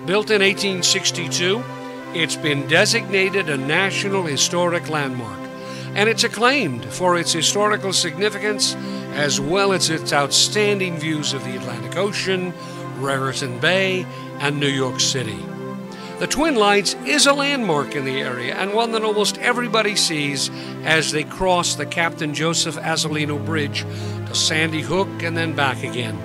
Built in 1862, it's been designated a National Historic Landmark, and it's acclaimed for its historical significance as well as its outstanding views of the Atlantic Ocean, Raritan Bay, and New York City. The Twin Lights is a landmark in the area and one that almost everybody sees as they cross the Captain Joseph Azzolino Bridge to Sandy Hook and then back again.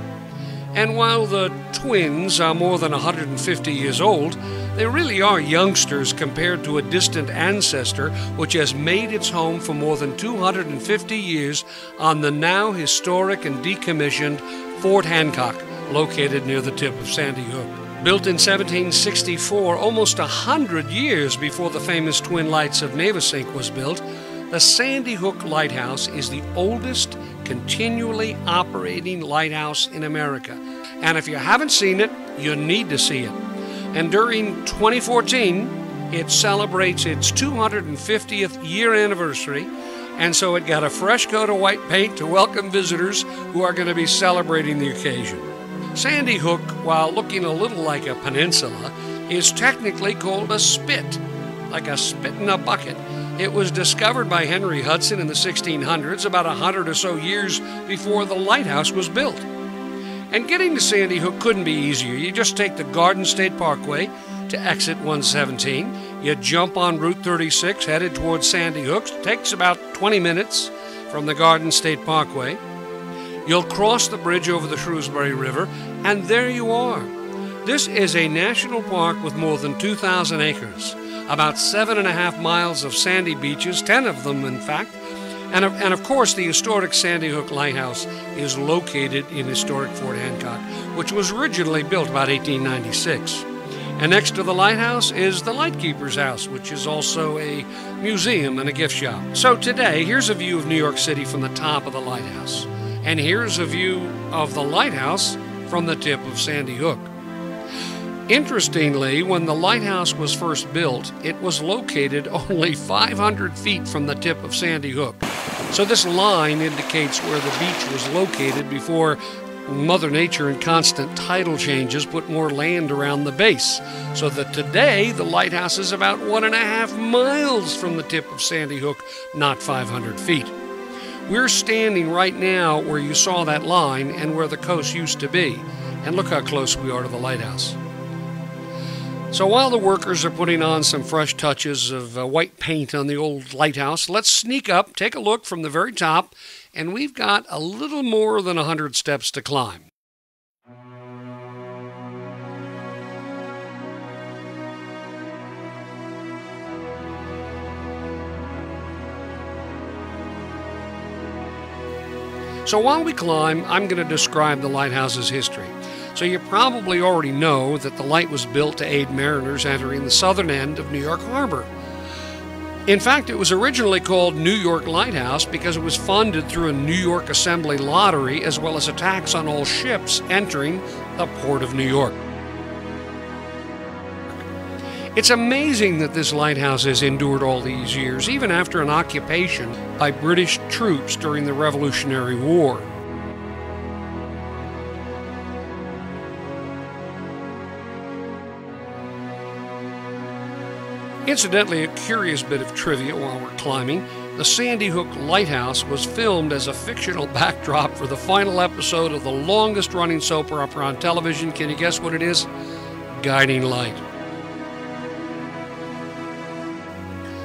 And while the Twins are more than 150 years old, they really are youngsters compared to a distant ancestor which has made its home for more than 250 years on the now historic and decommissioned Fort Hancock, located near the tip of Sandy Hook. Built in 1764, almost 100 years before the famous Twin Lights of Navesink was built, the Sandy Hook Lighthouse is the oldest continually operating lighthouse in America. And if you haven't seen it, you need to see it. And during 2014, it celebrates its 250th year anniversary, and so it got a fresh coat of white paint to welcome visitors who are going to be celebrating the occasion. Sandy Hook, while looking a little like a peninsula, is technically called a spit, like a spit in a bucket. It was discovered by Henry Hudson in the 1600s, about 100 or so years before the lighthouse was built. And getting to Sandy Hook couldn't be easier. You just take the Garden State Parkway to exit 117. You jump on Route 36 headed towards Sandy Hook. It takes about 20 minutes from the Garden State Parkway. You'll cross the bridge over the Shrewsbury River, and there you are. This is a national park with more than 2,000 acres, about 7.5 miles of sandy beaches, 10 of them in fact, and of course the historic Sandy Hook Lighthouse is located in historic Fort Hancock, which was originally built about 1896. And next to the lighthouse is the Lightkeeper's House, which is also a museum and a gift shop. So today, here's a view of New York City from the top of the lighthouse. And here's a view of the lighthouse from the tip of Sandy Hook. Interestingly, when the lighthouse was first built, it was located only 500 feet from the tip of Sandy Hook. So this line indicates where the beach was located before Mother Nature and constant tidal changes put more land around the base. So that today, the lighthouse is about 1.5 miles from the tip of Sandy Hook, not 500 feet. We're standing right now where you saw that line and where the coast used to be. And look how close we are to the lighthouse. So while the workers are putting on some fresh touches of white paint on the old lighthouse, let's sneak up, take a look from the very top, and we've got a little more than 100 steps to climb. So while we climb, I'm going to describe the lighthouse's history. So you probably already know that the light was built to aid mariners entering the southern end of New York Harbor. In fact, it was originally called New York Lighthouse because it was funded through a New York Assembly lottery as well as a tax on all ships entering the port of New York. It's amazing that this lighthouse has endured all these years, even after an occupation by British troops during the Revolutionary War. Incidentally, a curious bit of trivia while we're climbing, the Sandy Hook Lighthouse was filmed as a fictional backdrop for the final episode of the longest-running soap opera on television. Can you guess what it is? Guiding Light.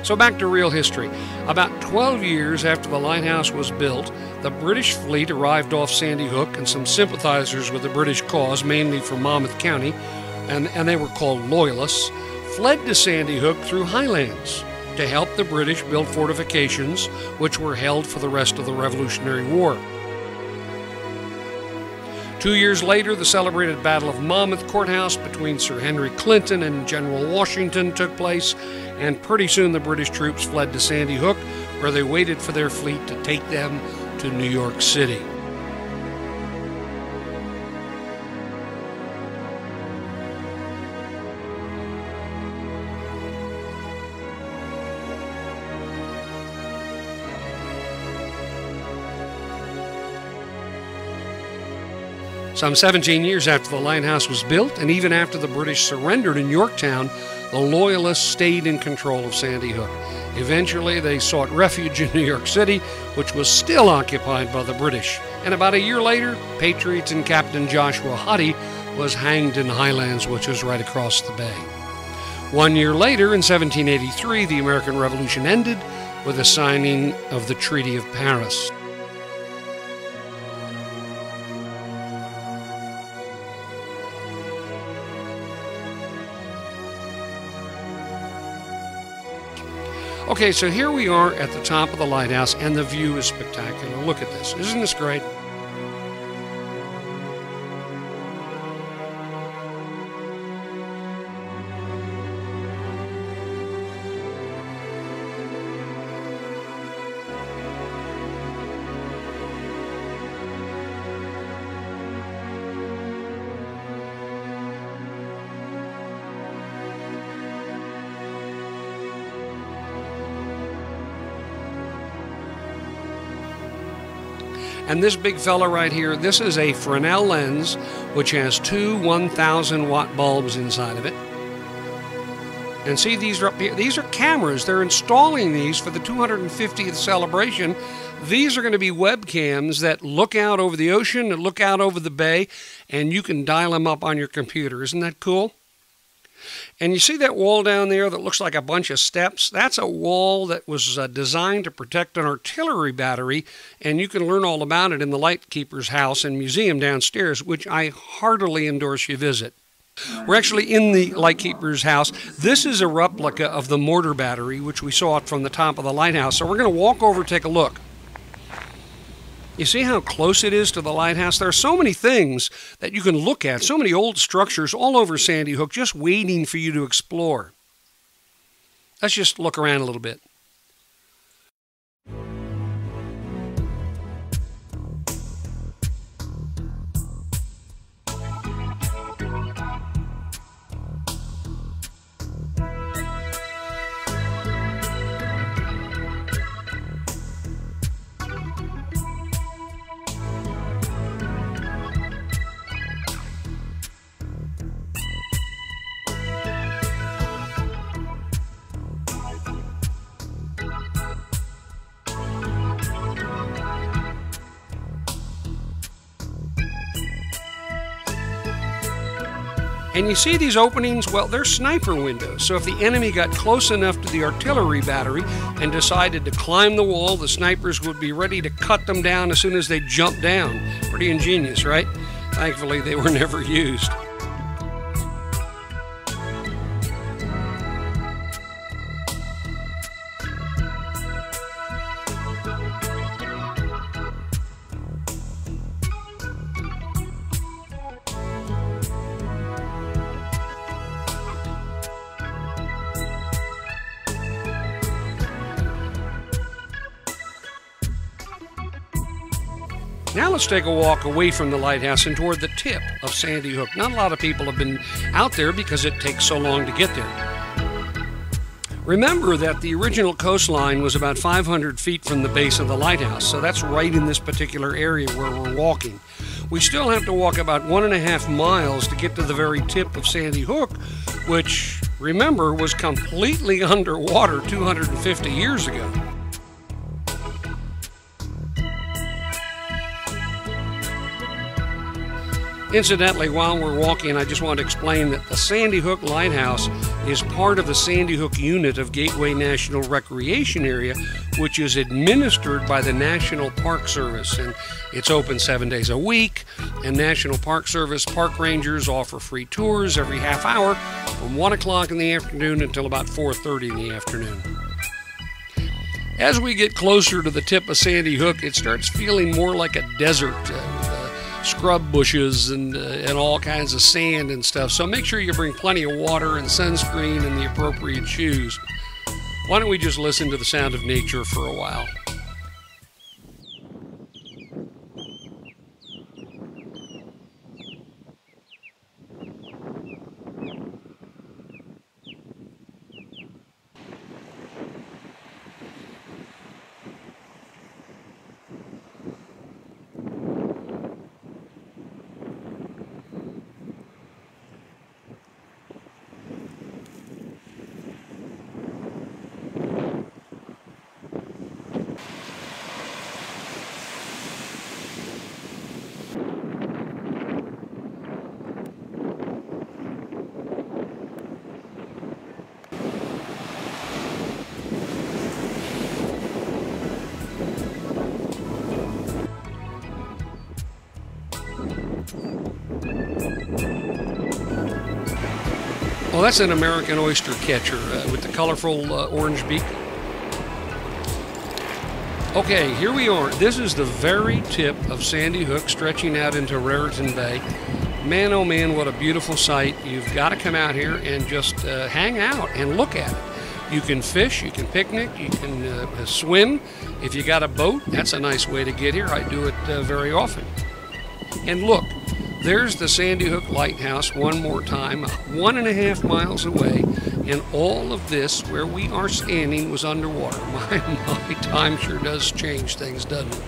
So back to real history. About 12 years after the lighthouse was built, the British fleet arrived off Sandy Hook, and some sympathizers with the British cause, mainly from Monmouth County, and they were called Loyalists, fled to Sandy Hook through Highlands to help the British build fortifications which were held for the rest of the Revolutionary War. 2 years later, the celebrated Battle of Monmouth Courthouse between Sir Henry Clinton and General Washington took place, and pretty soon the British troops fled to Sandy Hook, where they waited for their fleet to take them to New York City. Some 17 years after the lighthouse was built, and even after the British surrendered in Yorktown, the Loyalists stayed in control of Sandy Hook. Eventually, they sought refuge in New York City, which was still occupied by the British. And about a year later, Patriots and Captain Joshua Huddy was hanged in Highlands, which was right across the bay. 1 year later, in 1783, the American Revolution ended with the signing of the Treaty of Paris. Okay, so here we are at the top of the lighthouse, and the view is spectacular. Look at this. Isn't this great? And this big fella right here, this is a Fresnel lens, which has two 1,000 watt bulbs inside of it. And see, these are up here. These are cameras. They're installing these for the 250th celebration. These are going to be webcams that look out over the ocean and look out over the bay, and you can dial them up on your computer. Isn't that cool? And you see that wall down there that looks like a bunch of steps? That's a wall that was designed to protect an artillery battery, and you can learn all about it in the Lightkeeper's house and museum downstairs, which I heartily endorse you visit. We're actually in the Lightkeeper's house. This is a replica of the mortar battery, which we saw it from the top of the lighthouse. So we're going to walk over and take a look. You see how close it is to the lighthouse? There are so many things that you can look at, so many old structures all over Sandy Hook just waiting for you to explore. Let's just look around a little bit. And you see these openings? Well, they're sniper windows. So if the enemy got close enough to the artillery battery and decided to climb the wall, the snipers would be ready to cut them down as soon as they jumped down. Pretty ingenious, right? Thankfully, they were never used. Now let's take a walk away from the lighthouse and toward the tip of Sandy Hook. Not a lot of people have been out there because it takes so long to get there. Remember that the original coastline was about 500 feet from the base of the lighthouse, so that's right in this particular area where we're walking. We still have to walk about 1.5 miles to get to the very tip of Sandy Hook, which, remember, was completely underwater 250 years ago. Incidentally, while we're walking, I just want to explain that the Sandy Hook Lighthouse is part of the Sandy Hook unit of Gateway National Recreation Area, which is administered by the National Park Service. And it's open 7 days a week, and National Park Service park rangers offer free tours every half hour from 1 o'clock in the afternoon until about 4:30 in the afternoon. As we get closer to the tip of Sandy Hook, it starts feeling more like a desert, scrub bushes and all kinds of sand and stuff. So make sure you bring plenty of water and sunscreen and the appropriate shoes. Why don't we just listen to the sound of nature for a while? Well, that's an American oyster catcher with the colorful orange beak. Okay, here we are. This is the very tip of Sandy Hook stretching out into Raritan Bay. Man, oh man, what a beautiful sight. You've got to come out here and just hang out and look at it. You can fish, you can picnic, you can swim. If you got a boat, that's a nice way to get here. I do it very often. And look, there's the Sandy Hook Lighthouse one more time, 1.5 miles away. And all of this, where we are standing, was underwater. My time sure does change things, doesn't it?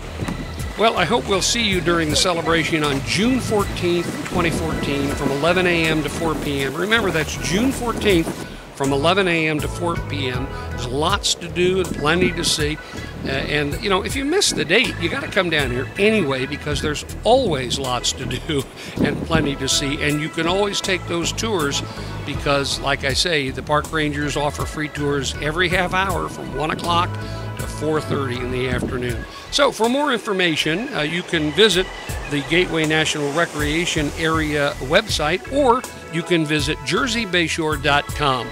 Well, I hope we'll see you during the celebration on June 14th, 2014, from 11 a.m. to 4 p.m. Remember, that's June 14th from 11 a.m. to 4 p.m. There's lots to do and plenty to see. And, you know, if you miss the date, you got to come down here anyway, because there's always lots to do and plenty to see. And you can always take those tours because, like I say, the park rangers offer free tours every half hour from 1 o'clock to 4:30 in the afternoon. So for more information, you can visit the Gateway National Recreation Area website, or you can visit jerseybayshore.com.